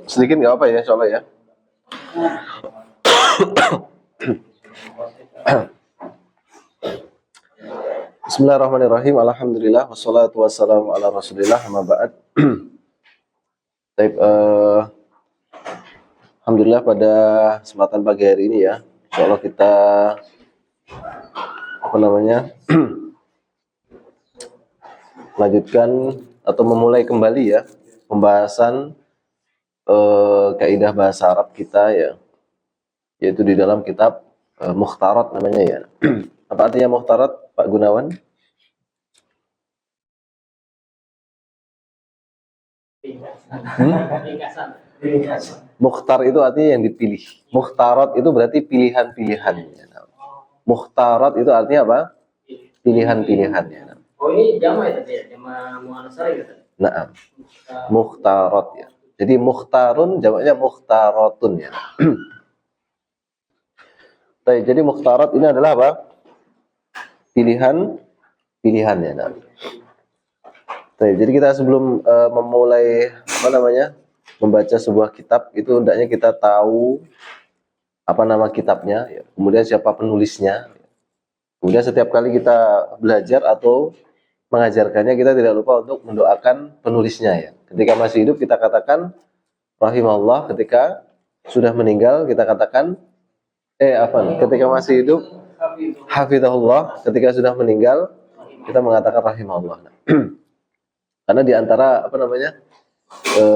Sedikit nggak apa ya, insya Allah ya. Bismillahirrahmanirrahim. Alhamdulillah wassalatu wassalamu ala Rasulillah amma ba'd. Baik, alhamdulillah pada kesempatan pagi hari ini ya, insya Allah kita lanjutkan atau memulai kembali ya pembahasan kaidah bahasa Arab kita ya, yaitu di dalam kitab Mukhtarat namanya ya. Apa artinya Mukhtarat, Pak Gunawan? Mukhtar itu artinya yang dipilih. Mukhtarat itu berarti pilihan-pilihan. Mukhtarat itu artinya apa? Pilihan-pilihan. Oh, ini jama ya tadi ya, jama muannasah ya tadi. Nah, mukhtarat ya. Jadi mukhtarun jamaknya mukhtaratun ya. Baik, jadi mukhtarat ini adalah apa? Pilihan ya. Nah. Baik, jadi kita sebelum memulai membaca sebuah kitab itu hendaknya kita tahu apa nama kitabnya ya. Kemudian siapa penulisnya. Kemudian setiap kali kita belajar atau mengajarkannya kita tidak lupa untuk mendoakan penulisnya ya. Ketika masih hidup kita katakan rahimahullah, ketika sudah meninggal kita katakan ketika masih hidup hafizahullah, ketika sudah meninggal kita mengatakan rahimahullah. Karena di antara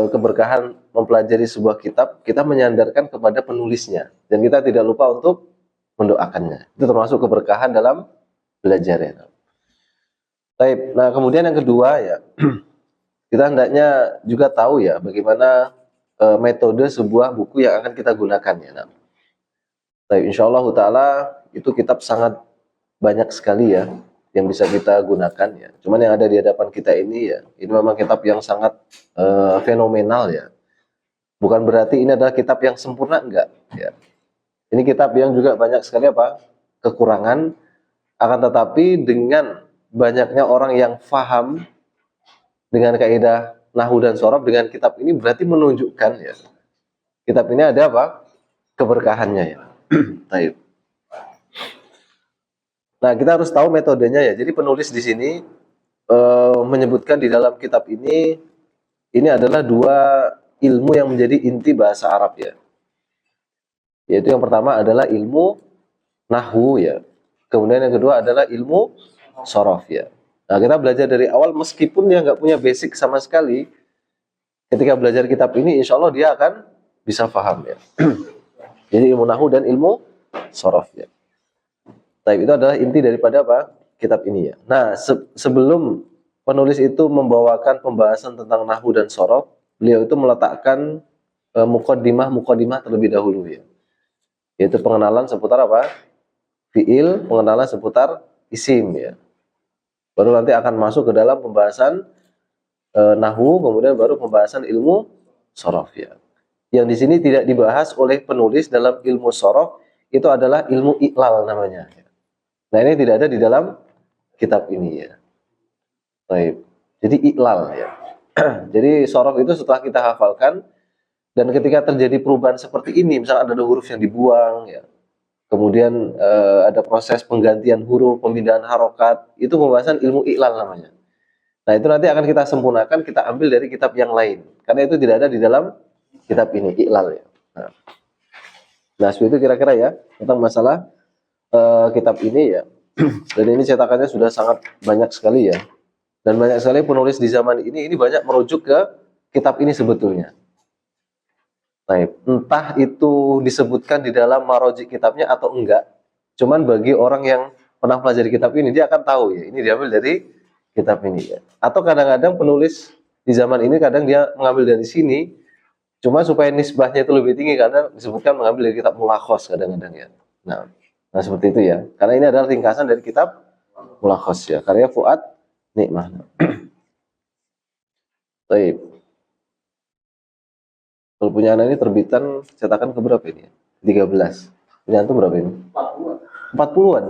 keberkahan mempelajari sebuah kitab, kita menyandarkan kepada penulisnya dan kita tidak lupa untuk mendoakannya. Itu termasuk keberkahan dalam belajar ya. Baik, nah kemudian yang kedua ya, kita hendaknya juga tahu ya bagaimana metode sebuah buku yang akan kita gunakan ya. Nah, baik, insyaallah taala itu kitab sangat banyak sekali ya yang bisa kita gunakan ya. Cuman yang ada di hadapan kita ini ya, ini memang kitab yang sangat fenomenal ya. Bukan berarti ini adalah kitab yang sempurna, enggak ya. Ini kitab yang juga banyak sekali kekurangan, akan tetapi dengan banyaknya orang yang faham dengan kaidah nahwu dan shorof dengan kitab ini berarti menunjukkan ya kitab ini ada keberkahannya ya. Baik. Nah, kita harus tahu metodenya ya. Jadi penulis di sini menyebutkan di dalam kitab ini adalah dua ilmu yang menjadi inti bahasa Arab ya. Yaitu yang pertama adalah ilmu nahwu ya. Kemudian yang kedua adalah ilmu shorof ya. Nah, kita belajar dari awal meskipun dia nggak punya basic sama sekali, ketika belajar kitab ini insya Allah dia akan bisa paham ya. Jadi ilmu nahwu dan ilmu shorof ya. Tapi itu adalah inti daripada kitab ini ya. Nah, sebelum penulis itu membawakan pembahasan tentang nahwu dan shorof, beliau itu meletakkan muqaddimah terlebih dahulu ya. Yaitu pengenalan seputar fiil, pengenalan seputar isim ya. Baru nanti akan masuk ke dalam pembahasan nahwu, kemudian baru pembahasan ilmu shorof ya. Yang di sini tidak dibahas oleh penulis dalam ilmu shorof itu adalah ilmu iqlal namanya. Nah, ini tidak ada di dalam kitab ini ya. Baik. Jadi iqlal ya. Jadi shorof itu setelah kita hafalkan dan ketika terjadi perubahan seperti ini, misalnya ada huruf yang dibuang ya. Kemudian ada proses penggantian huruf, pemindahan harokat, itu pembahasan ilmu iqlal namanya. Nah, itu nanti akan kita sempurnakan, kita ambil dari kitab yang lain. Karena itu tidak ada di dalam kitab ini, iqlal ya. Nah, seperti itu kira-kira ya tentang masalah kitab ini ya. Dan ini cetakannya sudah sangat banyak sekali ya. Dan banyak sekali penulis di zaman ini banyak merujuk ke kitab ini sebetulnya. Nah, entah itu disebutkan di dalam marojik kitabnya atau enggak. Cuman bagi orang yang pernah pelajari kitab ini, dia akan tahu ya, ini diambil dari kitab ini ya. Atau kadang-kadang penulis di zaman ini kadang dia mengambil dari sini, cuma supaya nisbahnya itu lebih tinggi karena disebutkan mengambil dari kitab Mulakhos kadang-kadang ya. Nah, seperti itu ya. Karena ini adalah ringkasan dari kitab Mulakhos ya, karya Fuad Nikmah. Baik. Kalau punya anak ini terbitan cetakan keberapa ini? 13. Punya antum berapa ini? 40-an.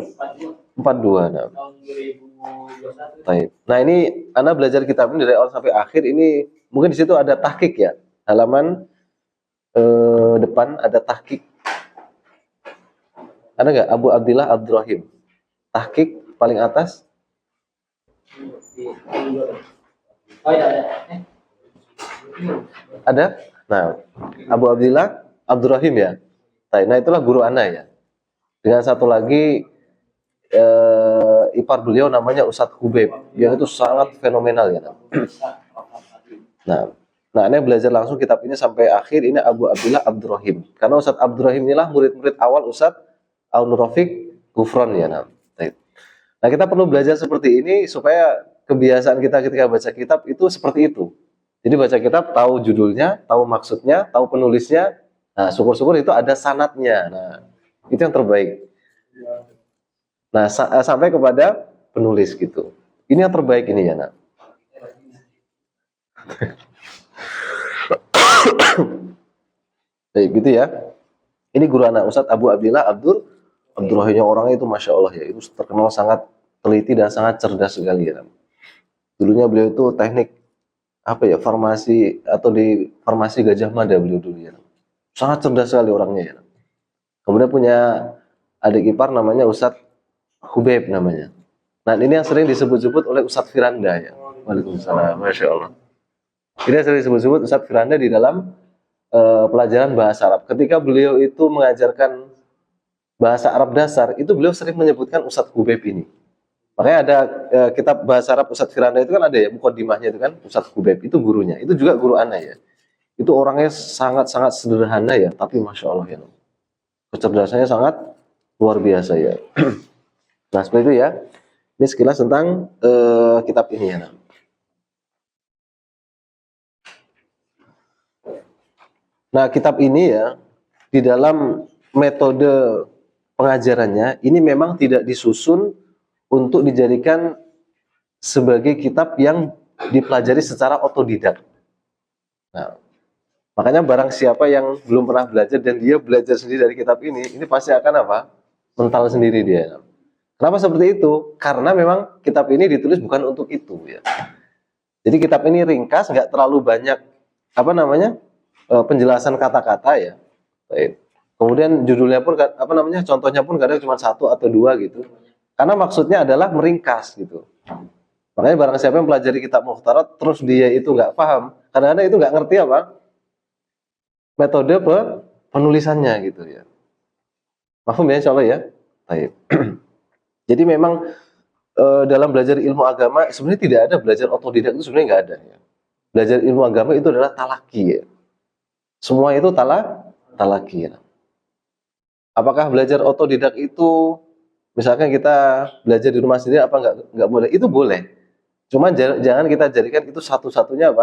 42. Nah. Tahun 2021. Baik. Nah, ini Anda belajar kitab ini dari awal sampai akhir ini mungkin di situ ada tahqiq ya. Halaman depan ada tahqiq. Ada nggak Abu Abdillah Abdurrahim? Tahqiq paling atas. Oh iya ada. Ada? Nah, Abu Abdillah Abdurrahim ya. Nah, itulah guru ana ya. Dengan satu lagi ipar beliau namanya Ustadz Hubaib, yang itu sangat fenomenal ya. Nah, ini belajar langsung kitab ini sampai akhir. Ini Abu Abdillah Abdurrahim. Karena Ustadz Abdurrahim inilah murid-murid awal Ustadz Al-Nurafiq Gufron ya. Nah, kita perlu belajar seperti ini supaya kebiasaan kita ketika baca kitab itu seperti itu. Jadi baca kitab tahu judulnya, tahu maksudnya, tahu penulisnya. Nah, syukur-syukur itu ada sanadnya. Nah, itu yang terbaik. Nah, sampai kepada penulis gitu. Ini yang terbaik ini ya, nak. Baik, gitu ya. Ini guru anak Ustadz Abu Abdillah Abdurrahimnya orangnya itu Masya Allah ya. Itu terkenal sangat teliti dan sangat cerdas sekali ya. Dulunya beliau itu teknik farmasi atau di farmasi Gajah Mada beliau dulu ya. Sangat cerdas sekali orangnya ya. Kemudian punya adik ipar namanya Ustadz Hubaib namanya. Nah, ini yang sering disebut-sebut oleh Ustadz Firanda ya. Waalaikumsalam, Masya Allah. Ini yang sering disebut-sebut Ustadz Firanda di dalam pelajaran bahasa Arab. Ketika beliau itu mengajarkan bahasa Arab dasar, itu beliau sering menyebutkan Ustadz Hubaib ini. Makanya ada kitab bahasa Arab Ustadz Firanda itu kan ada ya, mukaddimahnya itu kan Ustadz Hubaib, itu gurunya. Itu juga guru ana ya. Itu orangnya sangat-sangat sederhana ya, tapi Masya Allah ya. Kecerdasannya sangat luar biasa ya. Nah, seperti itu ya. Ini sekilas tentang kitab ini ya. Nah, kitab ini ya, di dalam metode pengajarannya, ini memang tidak disusun untuk dijadikan sebagai kitab yang dipelajari secara otodidak. Nah, makanya barang siapa yang belum pernah belajar dan dia belajar sendiri dari kitab ini pasti akan mental sendiri dia. Kenapa seperti itu? Karena memang kitab ini ditulis bukan untuk itu ya. Jadi kitab ini ringkas, nggak terlalu banyak penjelasan kata-kata ya. Baik. Kemudian judulnya pun contohnya pun kadang cuma 1 atau 2 gitu. Karena maksudnya adalah meringkas gitu. Makanya barang siapa yang pelajari kitab Mukhtarat terus dia itu nggak paham, kadang-kadang itu nggak ngerti metode penulisannya gitu ya. Paham ya insyaallah ya. Baik. Jadi memang dalam belajar ilmu agama sebenarnya tidak ada belajar otodidak, itu sebenarnya nggak ada ya. Belajar ilmu agama itu adalah talaki ya. Semua itu talaki ya. Apakah belajar otodidak itu misalkan kita belajar di rumah sendiri nggak boleh? Itu boleh. Cuman jangan kita jadikan itu satu-satunya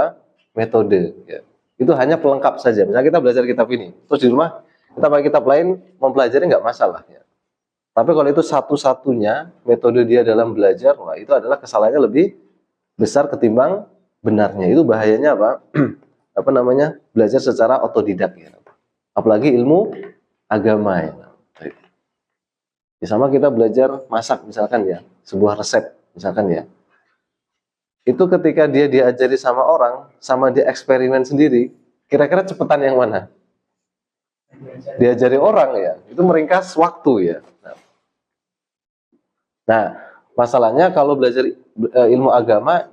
metode ya. Itu hanya pelengkap saja. Misalnya kita belajar kitab ini, terus di rumah kita pakai kitab lain mempelajari nggak masalah ya. Tapi kalau itu satu-satunya metode dia dalam belajar, wah itu adalah kesalahannya lebih besar ketimbang benarnya. Itu bahayanya belajar secara otodidak ya. Apalagi ilmu agama ya. Sama kita belajar masak misalkan ya, sebuah resep misalkan ya. Itu ketika dia diajari sama orang, sama dia eksperimen sendiri, kira-kira cepetan yang mana? Diajari orang ya, itu meringkas waktu ya. Nah, masalahnya kalau belajar ilmu agama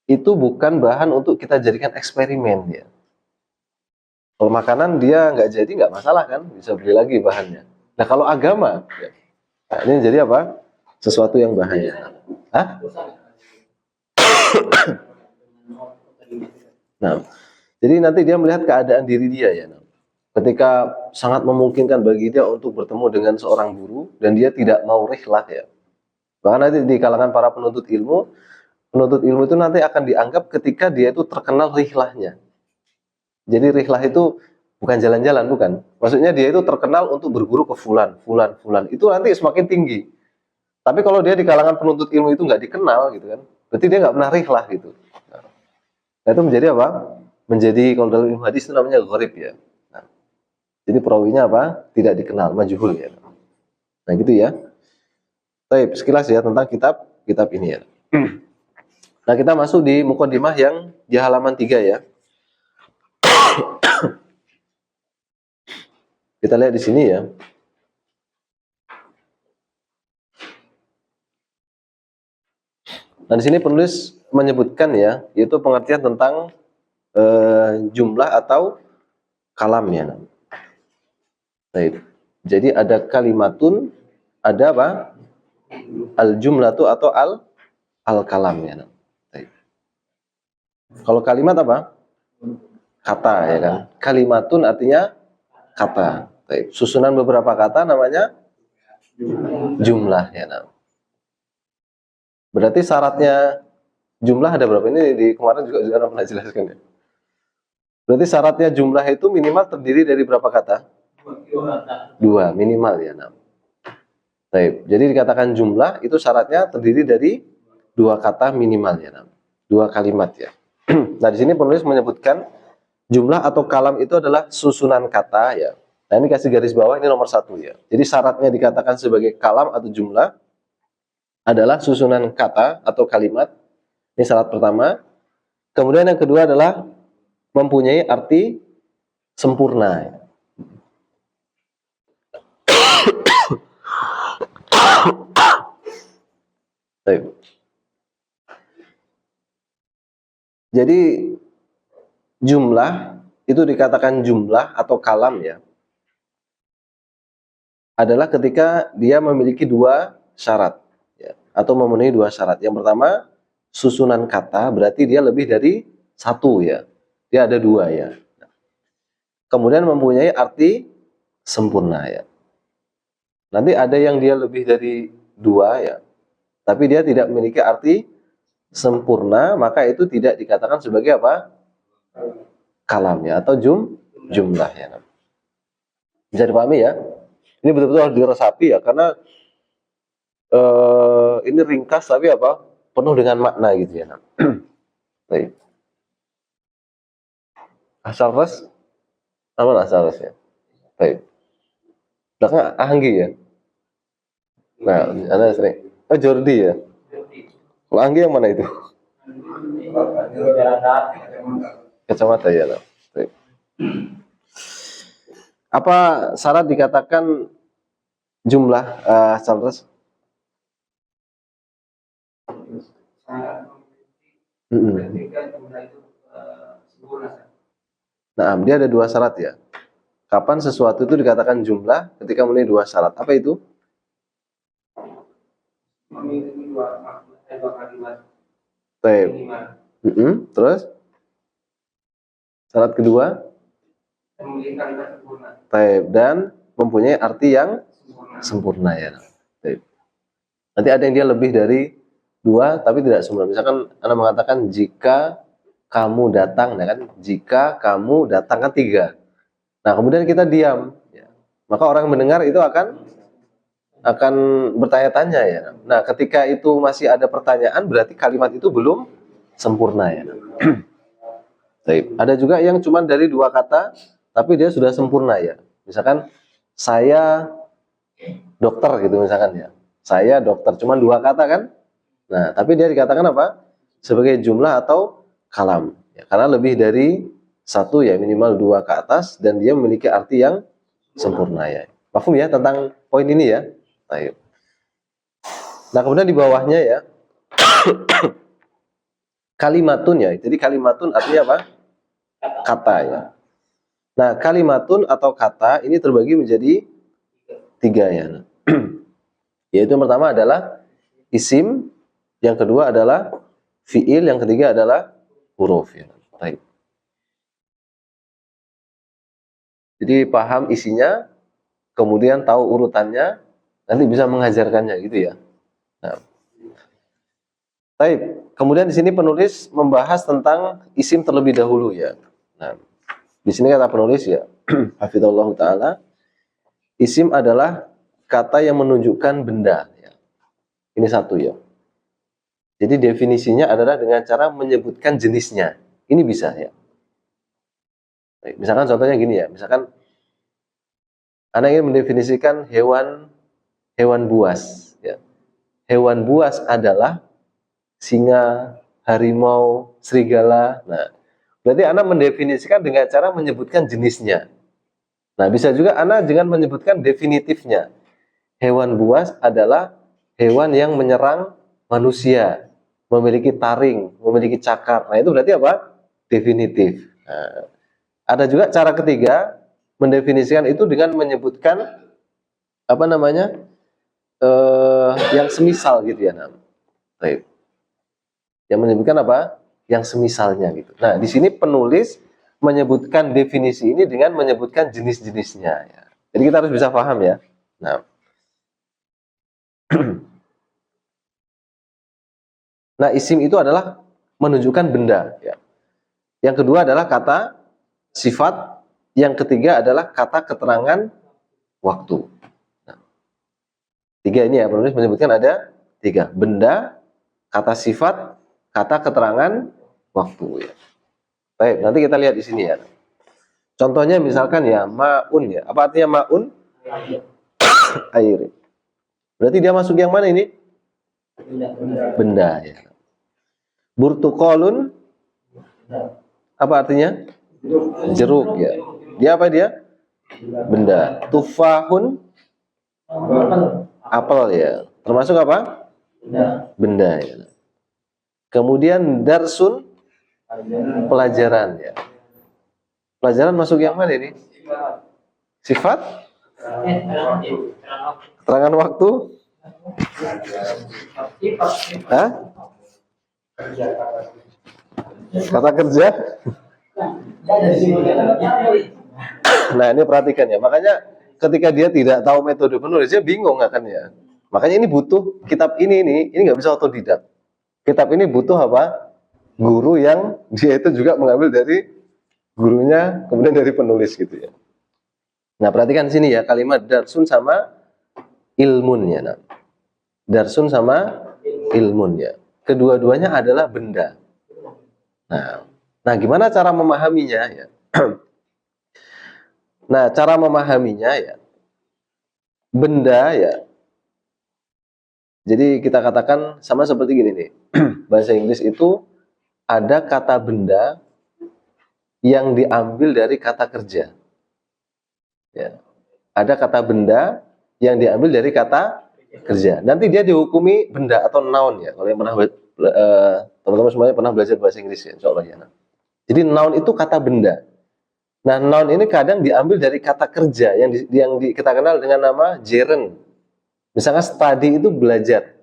itu bukan bahan untuk kita jadikan eksperimen ya. Kalau makanan dia nggak jadi nggak masalah kan, bisa beli lagi bahannya. Nah kalau agama, ya, nah ini jadi sesuatu yang bahaya. Hah? Nah, jadi nanti dia melihat keadaan diri dia ya. Ketika sangat memungkinkan bagi dia untuk bertemu dengan seorang guru dan dia tidak mau rihlah ya. Bahkan nanti di kalangan para penuntut ilmu itu nanti akan dianggap ketika dia itu terkenal rihlahnya. Jadi rihlah itu bukan jalan-jalan, bukan. Maksudnya dia itu terkenal untuk berguru ke fulan. Itu nanti semakin tinggi. Tapi kalau dia di kalangan penuntut ilmu itu nggak dikenal gitu kan, berarti dia nggak pernah rihlah gitu. Nah, itu menjadi menjadi kalau dalam ilmu hadis itu namanya gharib ya. Nah, jadi perawinya tidak dikenal, majhul ya. Nah gitu ya. Baik, sekilas ya tentang kitab ini ya. Nah, kita masuk di muqaddimah yang di halaman 3 ya. kita lihat di sini ya. Nah, di sini penulis menyebutkan ya, yaitu pengertian tentang jumlah atau kalam ya. Baik. Jadi ada kalimatun, ada apa? Al-jumlatu atau al-kalam ya. Baik. Kalau kalimat apa? Kata ya kan. Kalimatun artinya kata. Baik. Susunan beberapa kata namanya jumlah ya. Berarti syaratnya jumlah ada berapa? Ini di kemarin juga sudah pernah jelaskan ya. Berarti syaratnya jumlah itu minimal terdiri dari berapa kata? Dua minimal ya. Baik. Jadi dikatakan jumlah itu syaratnya terdiri dari dua kata minimal ya. Dua kalimat ya. Nah di sini penulis menyebutkan jumlah atau kalam itu adalah susunan kata ya. Nah ini kasih garis bawah, ini nomor 1 ya. Jadi syaratnya dikatakan sebagai kalam atau jumlah adalah susunan kata atau kalimat. Ini syarat pertama. Kemudian yang kedua adalah mempunyai arti sempurna. Jadi jumlah itu dikatakan jumlah atau kalam ya, adalah ketika dia memiliki dua syarat ya, atau memenuhi dua syarat. Yang pertama, susunan kata, berarti dia lebih dari satu ya, dia ada dua ya. Kemudian mempunyai arti sempurna ya. Nanti ada yang dia lebih dari dua ya, tapi dia tidak memiliki arti sempurna, maka itu tidak dikatakan sebagai apa? Kalam ya, atau jumlah ya. Bisa dipahami ya? Ini betul-betul harus diresapi ya, karena ini ringkas tapi apa? Penuh dengan makna gitu ya. Baik. Asal ras, aman asal ras ya. Baik. Belakang Anggi ya. Nah, Anda sering. Oh Jordi ya. Kalau Anggi yang mana itu? Kacamata ya. Baik. Apa syarat dikatakan jumlah Charles? Nah, dia ada dua syarat ya. Kapan sesuatu itu dikatakan jumlah? Ketika memenuhi dua syarat. Apa itu? Memiliki dua kalimat. Baik. Terus? Syarat kedua? Memiliki kalimat sempurna. Baik. Dan mempunyai arti yang sempurna ya. Baik. Nanti ada yang dia lebih dari dua tapi tidak sempurna. Misalkan Anda mengatakan jika kamu datang, ya kan? Jika kamu datang kan tiga. Nah kemudian kita diam, ya. Maka orang mendengar itu akan bertanya-tanya ya. Nah ketika itu masih ada pertanyaan berarti kalimat itu belum sempurna ya. Baik. Ada juga yang cuma dari dua kata tapi dia sudah sempurna ya. Misalkan saya dokter gitu misalkan ya. Saya dokter cuma dua kata kan. Nah tapi dia dikatakan apa? Sebagai jumlah atau kalam ya, karena lebih dari satu ya, minimal dua ke atas dan dia memiliki arti yang sempurna ya. Paham ya tentang poin ini ya. Baik. Nah kemudian di bawahnya ya kalimatun ya. Jadi kalimatun artinya apa? Kata ya. Nah kalimatun atau kata ini terbagi menjadi tiga ya. Yaitu yang pertama adalah isim, yang kedua adalah fiil, yang ketiga adalah huruf ya. Baik. Jadi paham isinya, kemudian tahu urutannya, nanti bisa mengajarkannya gitu ya. Nah. Baik. Kemudian di sini penulis membahas tentang isim terlebih dahulu ya. Nah, di sini kata penulis ya, hafizallahu taala, isim adalah kata yang menunjukkan benda ya. Ini satu ya. Jadi definisinya adalah dengan cara menyebutkan jenisnya. Ini bisa ya. Baik, misalkan contohnya gini ya. Misalkan Anda ingin mendefinisikan hewan buas. Ya. Hewan buas adalah singa, harimau, serigala. Nah, berarti Anda mendefinisikan dengan cara menyebutkan jenisnya. Nah, bisa juga ana dengan menyebutkan definitifnya. Hewan buas adalah hewan yang menyerang manusia, memiliki taring, memiliki cakar. Nah, itu berarti apa? Definitif. Nah, ada juga cara ketiga mendefinisikan itu dengan menyebutkan apa namanya? Yang semisal gitu ya. Nah, baik. Yang menyebutkan apa? Yang semisalnya gitu. Nah, di sini penulis menyebutkan definisi ini dengan menyebutkan jenis-jenisnya ya. Jadi kita harus bisa paham ya. Nah, nah isim itu adalah menunjukkan benda ya. Yang kedua adalah kata sifat, yang ketiga adalah kata keterangan waktu. Nah, tiga ini ya, penulis menyebutkan ada tiga: benda, kata sifat, kata keterangan waktu ya. Baik, nanti kita lihat di sini ya. Contohnya misalkan ya maun ya. Apa artinya maun? Air. Berarti dia masuk yang mana ini? Benda ya. Burtukolun apa artinya? Jeruk ya. Dia apa dia? Benda. Tufahun apel ya. Termasuk apa? Benda ya. Kemudian darsun pelajaran ya. Pelajaran masuk yang mana ini? Sifat? Keterangan waktu? Hah? Kata kerja? Nah, ini perhatikan ya. Makanya ketika dia tidak tahu metode penulis, dia bingung akan ya. Makanya ini butuh kitab ini nggak bisa otodidak. Kitab ini butuh apa? Guru yang dia itu juga mengambil dari gurunya, kemudian dari penulis gitu ya. Nah, perhatikan sini ya, kalimat darsun sama ilmun ya. Nah, darsun sama ilmun ya. Kedua-duanya adalah benda. Nah, gimana cara memahaminya ya? Nah, cara memahaminya ya, benda ya. Jadi kita katakan sama seperti gini nih. Bahasa Inggris itu ada kata benda yang diambil dari kata kerja. Ya. Ada kata benda yang diambil dari kata kerja. Nanti dia dihukumi benda atau noun ya. Kalau yang pernah teman-teman semuanya pernah belajar bahasa Inggris ya, insya Allah ya. Jadi noun itu kata benda. Nah, noun ini kadang diambil dari kata kerja yang kita kenal dengan nama gerund. Misalnya study itu belajar.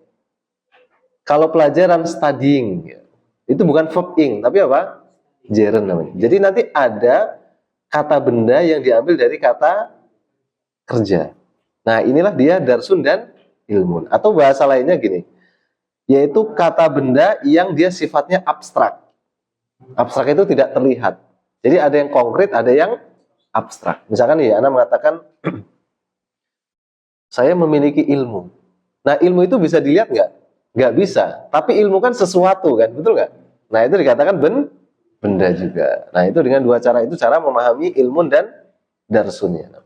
Kalau pelajaran studying, ya, itu bukan verb ing, tapi apa? Gerund namanya. Jadi nanti ada kata benda yang diambil dari kata kerja. Nah, inilah dia darsun dan ilmun. Atau bahasa lainnya gini, yaitu kata benda yang dia sifatnya abstrak. Abstrak itu tidak terlihat. Jadi ada yang konkret, ada yang abstrak. Misalkan ya, Anda mengatakan, saya memiliki ilmu. Nah, ilmu itu bisa dilihat nggak? Nggak bisa. Tapi ilmu kan sesuatu kan, betul nggak? Nah, itu dikatakan benda juga. Nah, itu dengan dua cara itu cara memahami ilmu dan darsunnya.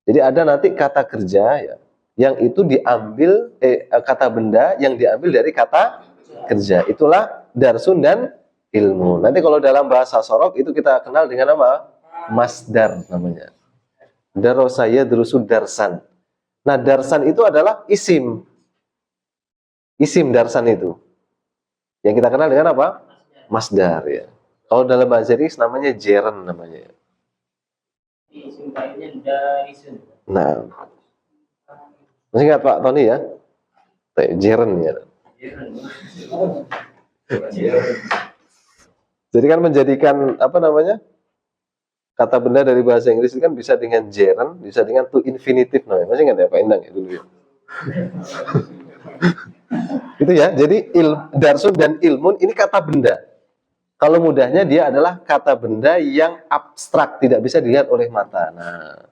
Jadi ada nanti kata kerja ya, yang itu diambil kata benda yang diambil dari kata kerja. Itulah darsun dan ilmu. Nanti kalau dalam bahasa sorok itu kita kenal dengan apa? Masdar namanya. Darosaya darusud darsan. Nah, darsan itu adalah isim. Isim darsan itu. Yang kita kenal dengan apa? Masdar ya. Kalau dalam bahasa Inggris namanya gerund namanya. Nah, masih ingat Pak Tony ya? Gerund ya. Jadi kan menjadikan apa namanya? Kata benda dari bahasa Inggris itu kan bisa dengan gerund, bisa dengan to infinitive namanya. Masih ingat ya Pak Endang ya dulu ya? Itu ya. Jadi darsun dan ilmun ini kata benda. Kalau mudahnya dia adalah kata benda yang abstrak, tidak bisa dilihat oleh mata. Nah,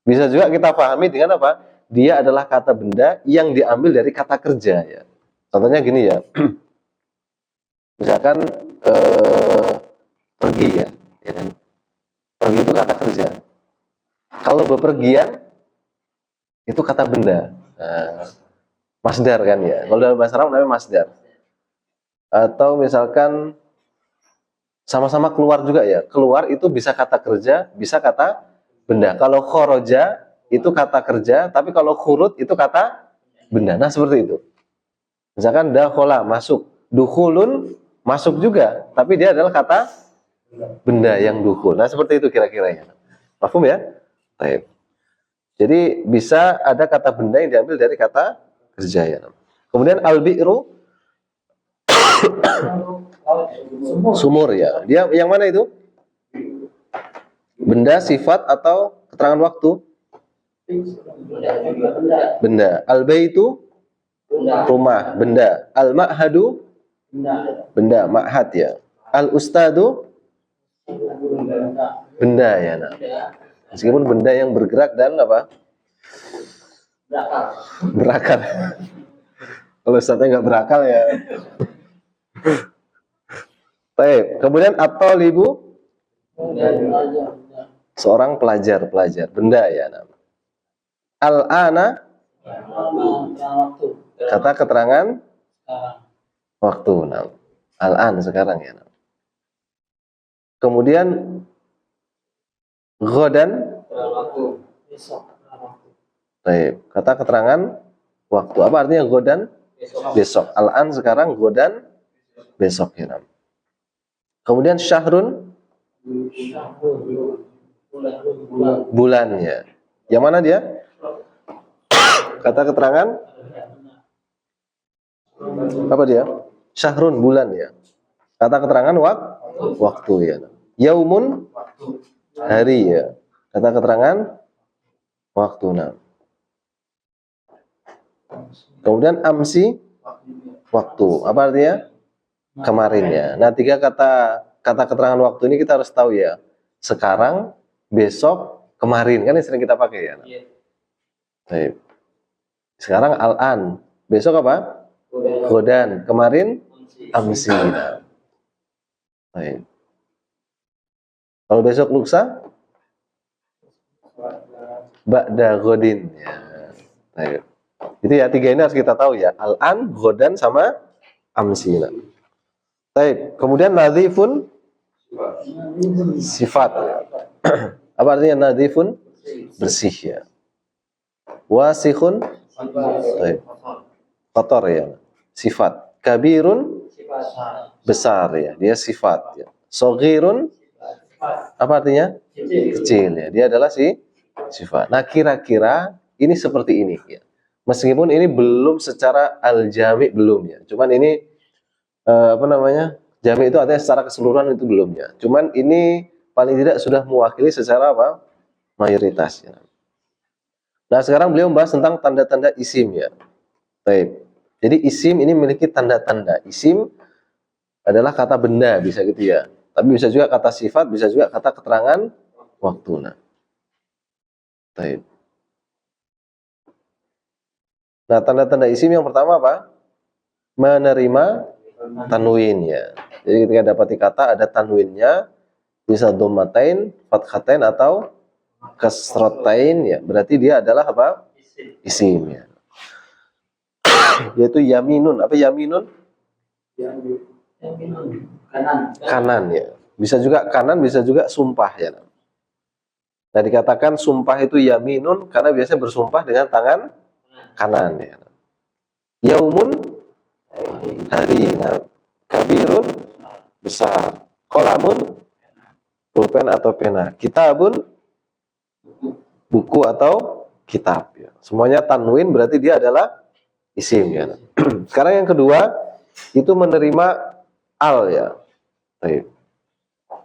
bisa juga kita pahami dengan apa? Dia adalah kata benda yang diambil dari kata kerja ya. Contohnya gini ya. Misalkan pergi ya kan? Pergi itu kata kerja. Kalau bepergian itu kata benda. Masdar kan ya. Kalau dalam bahasa Arab namanya masdar. Atau misalkan sama-sama keluar juga ya. Keluar itu bisa kata kerja, bisa kata benda. Kalau khoroja itu kata kerja, tapi kalau khurut itu kata benda. Nah, seperti itu. Misalkan dakhola masuk, dukhulun masuk juga, tapi dia adalah kata benda yang dukhul. Nah, seperti itu kira-kiranya. Paham ya? Baik. Jadi bisa ada kata benda yang diambil dari kata kerja ya. Kemudian al-bi'ru sumur ya. Dia yang mana itu? Benda, sifat atau keterangan waktu? Benda. Al-baitu rumah, benda. Al-ma'hadu benda, ma'had ya. Al-ustadu benda ya. Nah. Meskipun benda yang bergerak dan apa? Berakal. Kalau ustadznya nggak berakal ya. Baik. Kemudian at-talibu seorang pelajar, benda ya. Nah. Al-ana kata keterangan waktu. Nah. Al-an sekarang ya. Nah. Kemudian ghadan baik, kata keterangan waktu. Apa artinya ghadan? Besok. Al-an sekarang, ghadan besok ya. Nah. Kemudian syahrun bulannya. Yang mana dia? Kata keterangan apa dia? Syahrun bulan ya. Kata keterangan waktu ya. Yaumun hari ya. Kata keterangan waktu. Nah. Kemudian amsi waktu. Apa artinya? Kemarin ya. Nah, 3 kata keterangan waktu ini kita harus tahu ya. Sekarang, besok, kemarin kan yang sering kita pakai ya. Baik. Sekarang al-an. Besok apa? Ghadan. Kemarin amsi. Nah. Baik. Kalau besok lusa ba'da ghadin ya. Baik. Itu ya 3 ini harus kita tahu ya. Al-an, ghadan sama amsi. Nah. Baik. Kemudian nadhifun sifat. Apa artinya nadhifun? Bersih ya. Wasikhun baik. Kotor ya. Sifat. Kabirun besar ya. Dia sifat ya. Shaghirun apa artinya? Kecil ya. Dia adalah sifat. Nah, kira-kira ini seperti ini ya. Meskipun ini belum secara al-jami belum ya. Cuman ini apa namanya? Jami itu artinya secara keseluruhan itu belum ya. Cuman ini paling tidak sudah mewakili secara apa? Mayoritas ya. Nah, sekarang beliau membahas tentang tanda-tanda isim ya. Baik. Jadi isim ini memiliki tanda-tanda. Isim adalah kata benda, bisa gitu ya. Tapi bisa juga kata sifat, bisa juga kata keterangan waktu. Nah, baik. Nah, tanda-tanda isim yang pertama apa? Menerima tanwin ya. Jadi ketika dapati kata ada tanwinnya, bisa dhammatain, fathatain atau kasratain ya. Berarti dia adalah apa? Isim ya. Yaitu yaminun. Apa yaminun? Kanan ya. Bisa juga kanan, bisa juga sumpah ya. Nah, dikatakan sumpah itu yaminun karena biasanya bersumpah dengan tangan kanan ya. Yaumun hari, kabirun besar, qalamun pulpen atau pena, kitabun buku atau kitab ya. Semuanya tanwin berarti dia adalah isim ya. Sekarang yang kedua itu menerima al ya. Baik.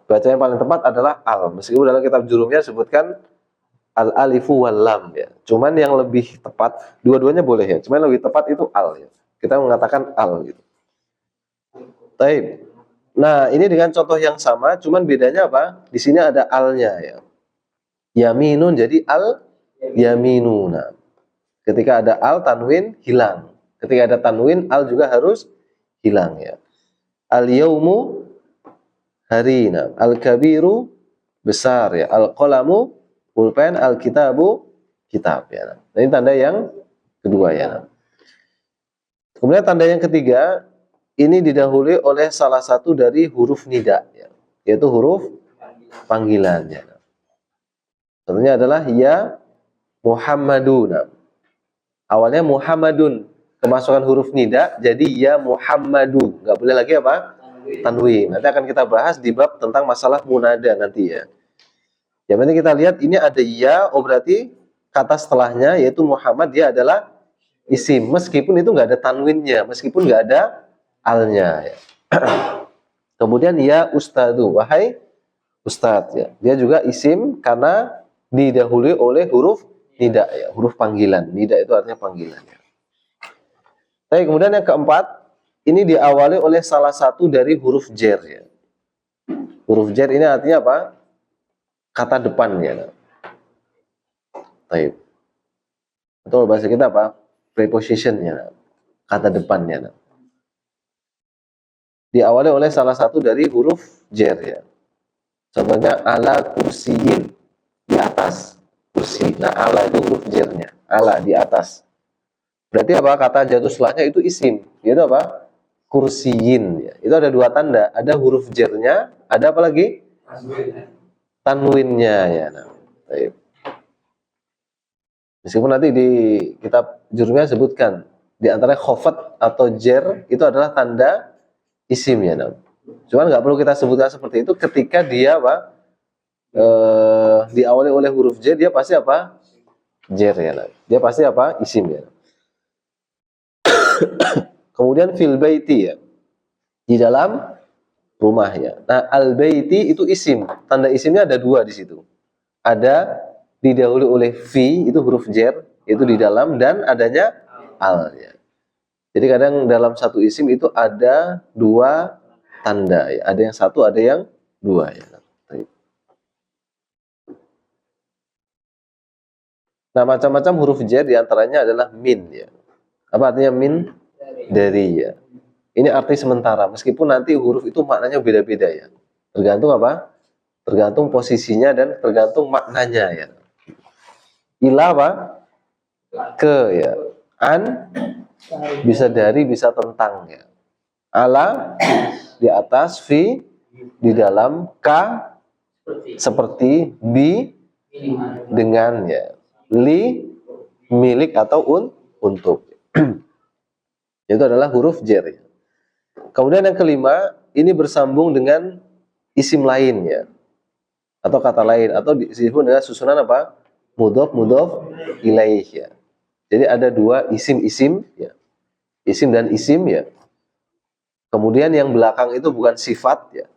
Baca yang paling tepat adalah al. Meskipun dalam kitab jurumnya sebutkan al alifu wal lam ya. Cuman yang lebih tepat, dua-duanya boleh ya. Cuman lebih tepat itu al ya. Kita mengatakan al gitu. Baik. Nah, ini dengan contoh yang sama, cuman bedanya apa? Di sini ada alnya ya. Yaminun jadi al yaminuna. Ketika ada al tanwin hilang. Ketika ada tanwin al juga harus hilang ya. Al yaumu hari, al kabiru besar ya. Al qalamu pulpen, al kitabu kitab ya. Nah, ini tanda yang kedua ya. Kemudian tanda yang ketiga ini didahului oleh salah satu dari huruf nida ya, yaitu huruf panggilan ya. Contohnya adalah ya Muhammadun. Awalnya Muhammadun, kemasukan huruf nida, jadi ya Muhammadu. Nggak boleh lagi apa? Tanwin. Nanti akan kita bahas di bab tentang masalah munada nanti ya. Yang penting kita lihat ini ada ya, oh berarti kata setelahnya yaitu Muhammad dia adalah isim. Meskipun itu nggak ada tanwinnya, meskipun nggak ada alnya. Ya. Kemudian ya ustadu, wahai ustadz ya. Dia juga isim karena didahului oleh huruf nida ya, huruf panggilan. Nida itu artinya panggilan. Ya. Tapi kemudian yang keempat, ini diawali oleh salah satu dari huruf jer ya. Huruf jer ini artinya apa? Kata depan ya. Baik. Atau bahasa kita apa? Preposition ya. Kata depannya. Diawali oleh salah satu dari huruf jer ya. Contohnya ala kursiyin, di atas kursi. Nah, ala itu huruf jernya. Ala di atas. Berarti apa? Kata jatuh setelahnya itu isim. Yaitu apa? Kursiyin ya. Itu ada dua tanda, ada huruf jernya, ada apa lagi? Tanwinnya ya. Nah, baik. Meskipun nanti di kitab jurumnya sebutkan di antara khofat atau jer itu adalah tanda isim ya. Nah. Cuman nggak perlu kita sebutkan seperti itu ketika dia apa? Diawali oleh huruf jer, dia pasti apa? Jer ya. Nah. Dia pasti apa? Isim ya. Kemudian fil baiti ya. Di dalam rumah ya. Nah, al-baiti itu isim. Tanda isimnya ada dua di situ. Ada didahului oleh fi, itu huruf jer, itu di dalam, dan adanya al ya. Jadi kadang dalam satu isim itu ada dua tanda ya. Ada yang satu, ada yang dua ya. Nah, macam-macam huruf jer diantaranya adalah min ya. Apa artinya min? Dari ya. Ini arti sementara, meskipun nanti huruf itu maknanya beda-beda ya. Tergantung apa? Tergantung posisinya dan tergantung maknanya ya. Ila apa? Ke ya. An bisa dari, bisa tentang ya. Ala di atas, fi di dalam, ka seperti, bi dengan ya. Li milik atau untuk. Itu adalah huruf jer ya. Kemudian yang kelima, ini bersambung dengan isim lain ya. Atau kata lain, atau disebut dengan susunan apa? Mudhof, mudhof ilaih ya. Jadi ada dua isim-isim ya. Isim dan isim ya. Kemudian yang belakang itu bukan sifat ya.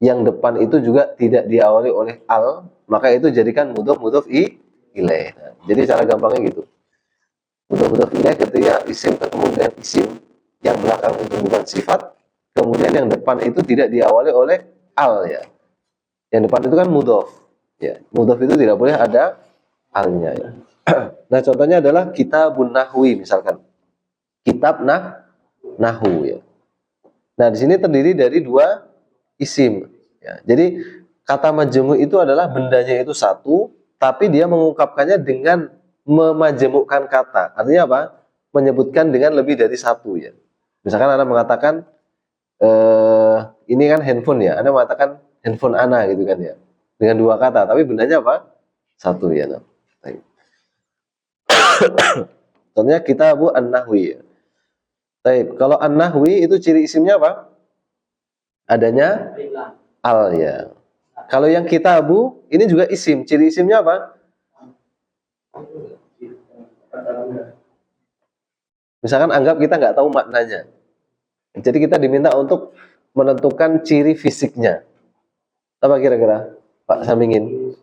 Yang depan itu juga tidak diawali oleh al, maka itu jadikan mudhof, mudhof ilaih. Nah, jadi cara gampangnya gitu. Mudhof, mudhof ilaih ketika isim ketemu dengan isim, yang belakang itu bukan sifat, kemudian yang depan itu tidak diawali oleh al ya. Yang depan itu kan mudhof. Ya, mudhof itu tidak boleh ada alnya ya. Nah, contohnya adalah kitabun nahwi misalkan. Kitab nahwu ya. Nah, di sini terdiri dari dua isim ya. Jadi kata majmu' itu adalah bendanya itu satu, tapi dia mengungkapkannya dengan memajemukkan kata. Artinya apa? Menyebutkan dengan lebih dari satu ya. Misalkan Anda mengatakan ini kan handphone ya. Anda mengatakan handphone Ana gitu kan ya. Dengan dua kata, tapi bendanya apa? Satu ya. Nah. Contohnya kitabu an-nahwi. Baik, kalau an-nahwi itu ciri isimnya apa? Adanya al ya. Kalau yang kitabu ini juga isim, ciri isimnya apa? Misalkan anggap kita nggak tahu maknanya. Jadi kita diminta untuk menentukan ciri fisiknya. Apa kira-kira, Pak Samingin?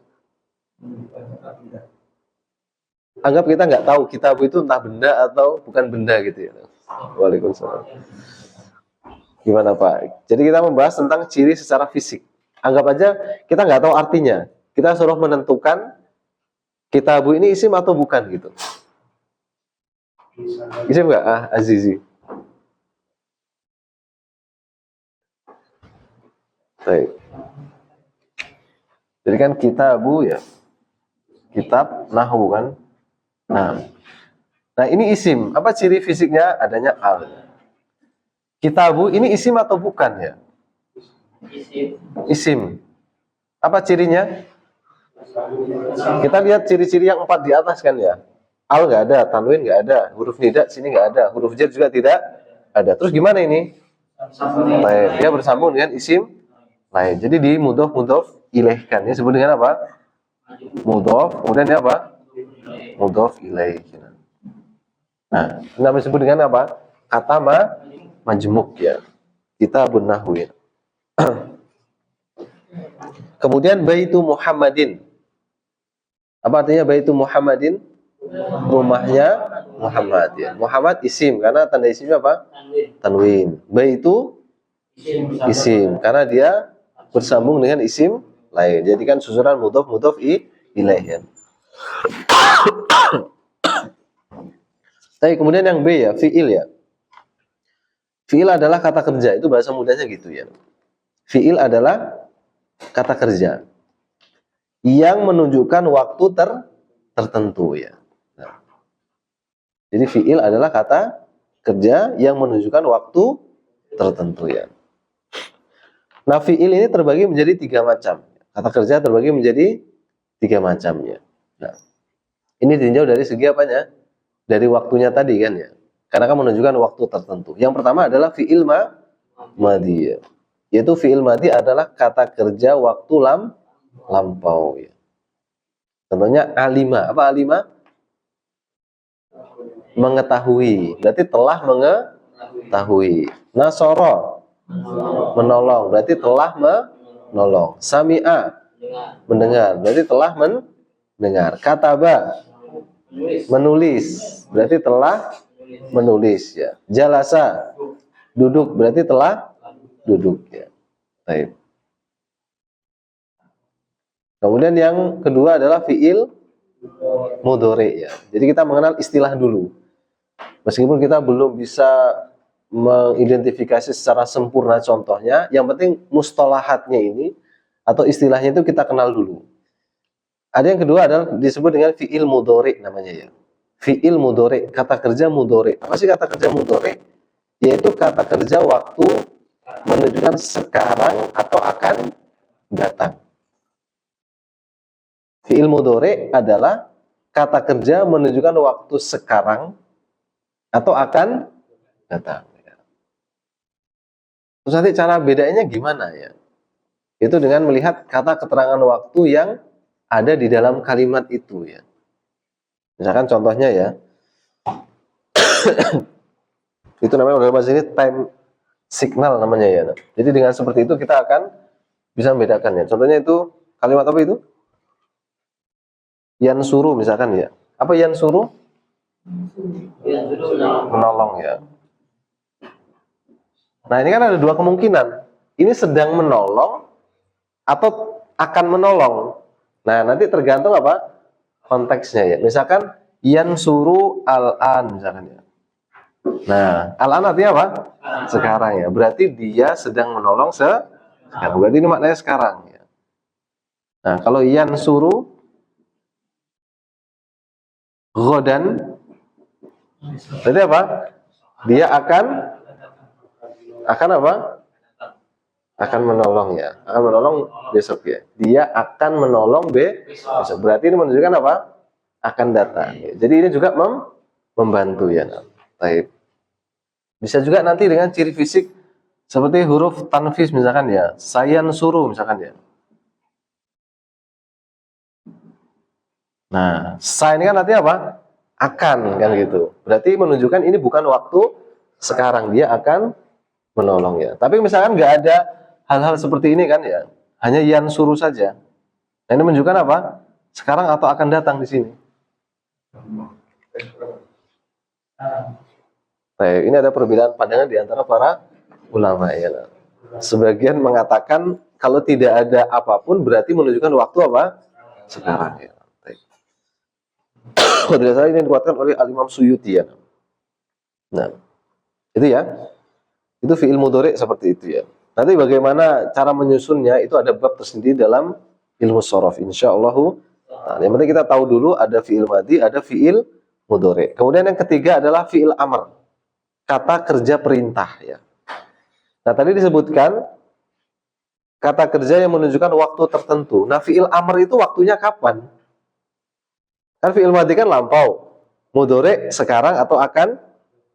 Anggap kita nggak tahu kitabu itu entah benda atau bukan benda gitu ya. Waalaikumsalam. Gimana Pak? Jadi kita membahas tentang ciri secara fisik. Anggap aja kita nggak tahu artinya. Kita suruh menentukan kitabu ini isim atau bukan gitu. Isim nggak? Azizi. Baik. Jadi kan kitabu ya. Kitab nahwu kan. Nah ini isim. Apa ciri fisiknya? Adanya al. Kitabu ini isim atau bukan ya? Isim. Isim. Apa cirinya? Kita lihat ciri-ciri yang 4 di atas kan ya. Al nggak ada, tanwin nggak ada, huruf nida sini nggak ada, huruf jar juga tidak ada. Terus gimana ini? Baik, dia bersambung dengan isim lain. Jadi di mudhof ilaihkan. Ini disebut dengan apa? Mudhof. Kemudian dia apa? Mudhof ilaih. Nah, ini namanya disebut dengan apa? Kata majmuk ya. Kitabun nahwi. Kemudian baitu Muhammadin. Apa artinya baitu Muhammadin? Rumahnya Muhammad ya. Muhammad isim karena tanda isimnya apa? Tanwin. Baitu isim karena dia bersambung dengan isim lain. Jadi kan susunan mudhof ilaih ya. Tapi kemudian yang B ya, fi'il ya. Fi'il adalah kata kerja, itu bahasa mudahnya gitu ya. Fi'il adalah kata kerja yang menunjukkan waktu tertentu ya. Nah, jadi fi'il adalah kata kerja yang menunjukkan waktu tertentu ya. Nah, fi'il ini terbagi menjadi 3 macam. Kata kerja terbagi menjadi 3 macam ya. Nah, ini ditinjau dari segi apanya? Dari waktunya tadi kan ya. Karena kan menunjukkan waktu tertentu. Yang pertama adalah fi'il madhi ya. Yaitu fi'il madhi adalah kata kerja waktu lampau ya. Contohnya alima. Apa alima? Mengetahui. Berarti telah mengetahui. Nasoro. Menolong. Berarti telah menolong. Sami'a. Mendengar. Berarti telah mendengar. Kataba. Menulis. Berarti telah menulis ya. Jalasa. Duduk. Berarti telah duduk ya. Baik. Kemudian yang kedua adalah fi'il mudhari ya. Jadi kita mengenal istilah dulu. Meskipun kita belum bisa mengidentifikasi secara sempurna contohnya, yang penting mustalahatnya ini atau istilahnya itu kita kenal dulu. Ada yang kedua adalah disebut dengan fi'il mudhari namanya ya. Fi'il mudhari, kata kerja mudhari. Apa sih kata kerja mudhari? Yaitu kata kerja waktu menunjukkan sekarang atau akan datang. Fi'il mudhari adalah kata kerja menunjukkan waktu sekarang atau akan datang. Terus nanti cara bedanya gimana ya? Itu dengan melihat kata keterangan waktu yang ada di dalam kalimat itu ya. Misalkan contohnya ya. Itu namanya dalam bahasa ini time signal namanya ya. Jadi dengan seperti itu kita akan bisa membedakan ya. Contohnya itu kalimat apa itu? Yansuru misalkan ya. Apa yansuru? Menolong ya. Nah ini kan ada 2 kemungkinan. Ini sedang menolong atau akan menolong. Nah nanti tergantung apa? Konteksnya ya. Misalkan yansuru al-an misalkan ya. Nah al-an artinya apa? Sekarang ya. Berarti dia sedang menolong sekarang. Berarti ini maknanya sekarang ya. Nah kalau yansuru Ghodan, berarti apa? Dia akan apa? Akan menolong ya. Akan menolong besok ya. Dia akan menolong besok. Berarti ini menunjukkan apa? Akan datang. Ya. Jadi ini juga membantu ya. Baik. Bisa juga nanti dengan ciri fisik seperti huruf tanfis misalkan ya. Sayan suruh misalkan ya. Nah, sa ini kan artinya apa? Akan, kan gitu. Berarti menunjukkan ini bukan waktu sekarang, dia akan menolong ya. Tapi misalkan nggak ada hal-hal seperti ini kan ya, hanya yang suruh saja. Nah, ini menunjukkan apa? Sekarang atau akan datang di sini. Nah, ini ada perbedaan pandangan di antara para ulama ya. Sebagian mengatakan kalau tidak ada apapun berarti menunjukkan waktu apa? Sekarang ya. Kalau tidak salah ini dikuatkan oleh Al-Imam Suyuti ya. Nah, itu ya. Itu fi'il mudhari seperti itu ya. Nanti bagaimana cara menyusunnya itu ada bab tersendiri dalam ilmu shorof insyaallah. Nah, yang penting kita tahu dulu ada fi'il madhi, ada fi'il mudhari. Kemudian yang ketiga adalah fi'il amr. Kata kerja perintah ya. Nah, tadi disebutkan kata kerja yang menunjukkan waktu tertentu. Nah, fi'il amr itu waktunya kapan? Kan fi'il madhi kan lampau, mudhari sekarang atau akan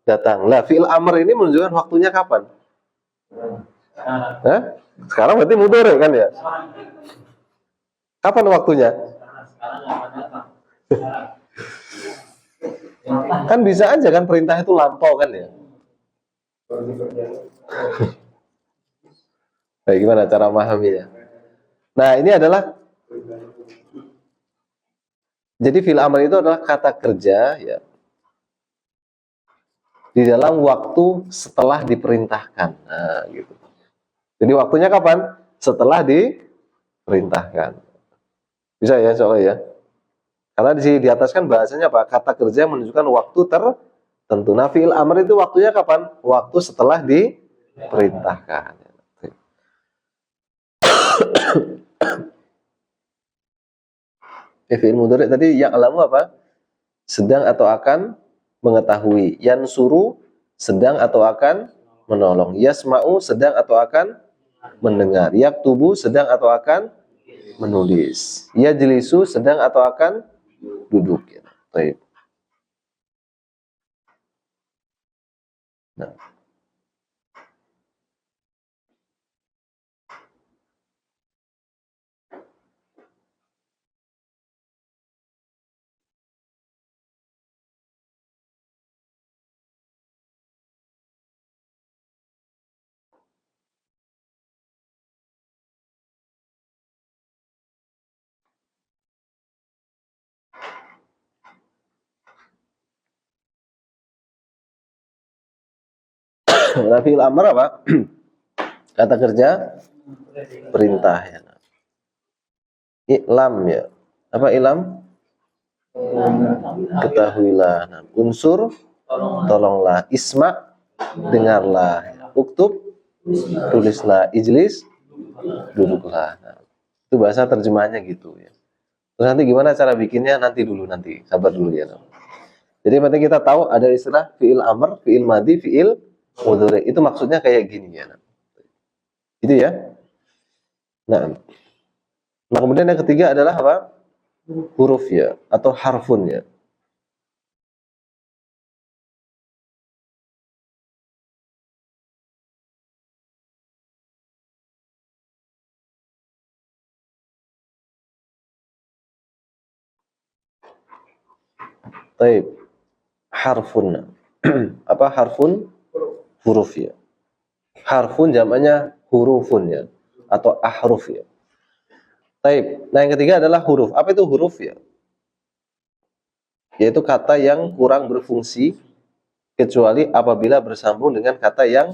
datang. Lah, fi'il amr ini menunjukkan waktunya kapan? Hah? Sekarang berarti mudhari kan ya? Kapan waktunya? Kan bisa aja kan perintah itu lampau kan ya? Baik, gimana cara memahaminya? Nah, ini adalah, jadi fi'il amr itu adalah kata kerja ya di dalam waktu setelah diperintahkan. Nah, gitu. Jadi waktunya kapan? Setelah diperintahkan. Bisa ya soalnya ya. Karena di atas kan bahasanya apa? Kata kerja menunjukkan waktu tertentu. Nah, fi'il amr itu waktunya kapan? Waktu setelah diperintahkan. Fi'il mudhari tadi yang alamu apa? Sedang atau akan mengetahui. Yansuru sedang atau akan menolong. Yasma'u sedang atau akan mendengar. Yaktubu sedang atau akan menulis. Yajlisu sedang atau akan duduk. Baik. Nah. Nah, fi'il amr apa? Kata kerja perintah ya. I'lam ya. Apa ilam? Ketahuilah. Nah, unsur tolonglah. Isma dengarlah. Uktub tulislah. Ijlis duduklah. Nah, itu bahasa terjemahannya gitu ya. Terus nanti gimana cara bikinnya nanti sabar dulu ya. Jadi penting kita tahu ada istilah fi'il amr, fi'il madhi, fi'il mudhari. Itu maksudnya kayak gini ya. Gitu ya. Nah, kemudian yang ketiga adalah apa? Huruf ya atau harfun ya. Taib. Harfun. Apa harfun? Huruf ya. Harfun jamaknya hurufun ya atau ahruf ya. Taib. Nah, yang ketiga adalah huruf. Apa itu huruf ya? Yaitu kata yang kurang berfungsi kecuali apabila bersambung dengan kata yang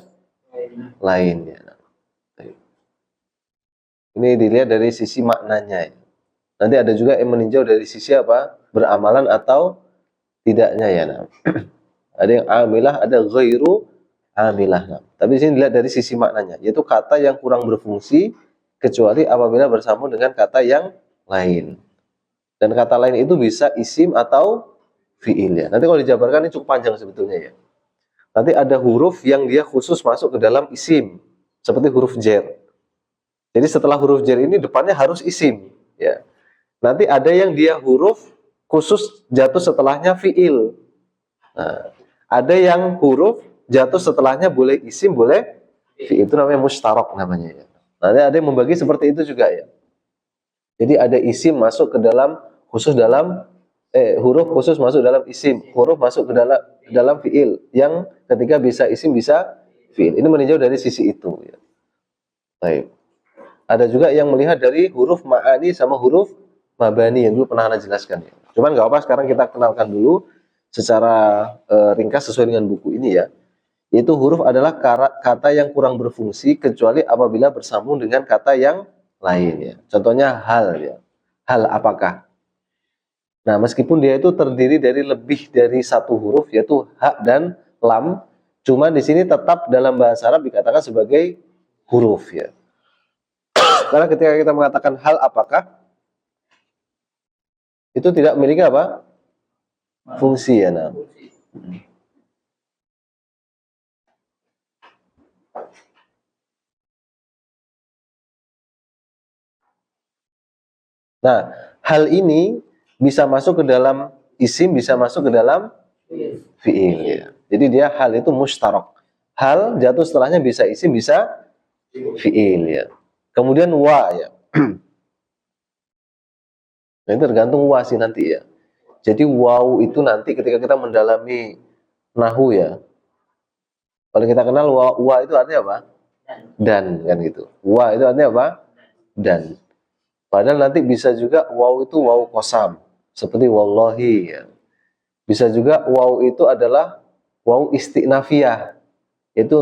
lainnya. Ini dilihat dari sisi maknanya ya. Nanti ada juga yang meninjau dari sisi apa? Beramalan atau tidaknya ya. Nah. Ada yang amilah, ada ghairu amilah. Nah. Tapi di sini dilihat dari sisi maknanya, yaitu kata yang kurang berfungsi kecuali apabila bersambung dengan kata yang lain. Dan kata lain itu bisa isim atau fi'il ya. Nanti kalau dijabarkan ini cukup panjang sebetulnya ya. Nanti ada huruf yang dia khusus masuk ke dalam isim, seperti huruf jer. Jadi setelah huruf jer ini depannya harus isim ya. Nanti ada yang dia huruf khusus jatuh setelahnya fi'il. Nah, ada yang huruf jatuh setelahnya boleh isim, boleh fi'il. Itu namanya mustarok namanya ya. Nanti ada yang membagi seperti itu juga ya. Jadi ada isim masuk ke dalam khusus dalam huruf khusus masuk dalam isim, huruf masuk ke dalam fi'il yang ketika bisa isim bisa fi'il. Ini meninjau dari sisi itu ya. Baik. Ada juga yang melihat dari huruf ma'ani sama huruf mabani yang dulu pernah Anda jelaskan ya. Cuman nggak apa, sekarang kita kenalkan dulu secara ringkas sesuai dengan buku ini ya. Yaitu huruf adalah kata yang kurang berfungsi kecuali apabila bersambung dengan kata yang lain ya. Contohnya hal ya. Hal apakah? Nah, meskipun dia itu terdiri dari lebih dari satu huruf yaitu ha dan lam, cuma di sini tetap dalam bahasa Arab dikatakan sebagai huruf ya. Karena ketika kita mengatakan hal apakah, itu tidak memiliki apa? Fungsi ya. Nah. Nah, hal ini bisa masuk ke dalam isim, bisa masuk ke dalam fi'il ya. Jadi dia hal itu mustarok. Hal jatuh setelahnya bisa isim, bisa fi'il ya. Kemudian wa ya. Nah, itu tergantung wa sih nanti ya. Jadi waw itu nanti ketika kita mendalami nahu ya. Kalau kita kenal wa itu artinya apa? Dan kan gitu. Wa itu artinya apa? Dan. Padahal nanti bisa juga waw itu waw qasam seperti wallahi ya. Bisa juga waw itu adalah waw istinafiyah. Itu untuk